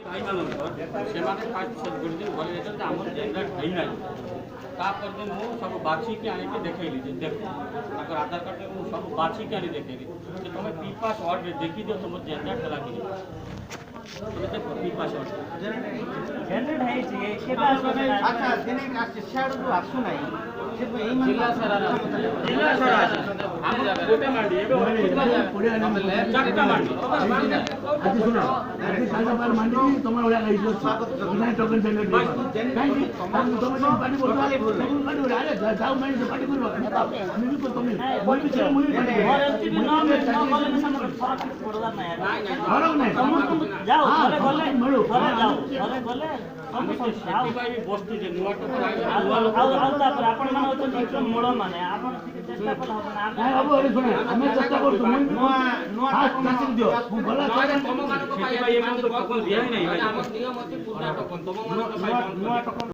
भाई से फास्ट दिन बोले आम जेनरेट होना तापर दिन मुझे सब बाछिकी आने देखली देख आधार कार्ड में सब बाछिकी आनी देखली तुम पीपा सर्ट देखी दियो तुम जेनरेट है कि देखो पीपा सर्ट जनरेट है जे केबा अच्छा दिने का शिक्षाड़ तो आसु नाही सिर्फ एई मन जिला सरा हम कोटे मांडी एबे पुढे आले चक्का मांडी आज सुनो आज काल बार मांडी तुम्हारा ओला गाइस स्वागत नहीं टोकन जनरेट काई तुम पार्टी बोलतो पार्टी अरे जाओ मैं पार्टी करो मैं भी को तुम बोल भी चलो मुझे और एमटी भी ना बोले में समझ फरक पड़ला नहीं तुम जाओ घरे बोले मळू घरे जाओ घरे बोले हम सेटिफाई वस्तु जे नुवा टोकन आउ तापर आपण माने होत एकदम मोड़ माने आपण चेष्टा कल हबना नाही अब अरे सुने हमें चेष्टा करतो नुवा टोकन दियो बोला तुम मानको सेटिफाई एमन तो टोकन दिया ही नहीं भाई नियम अछि पूरा टोकन तुम मानको नुवा टोकन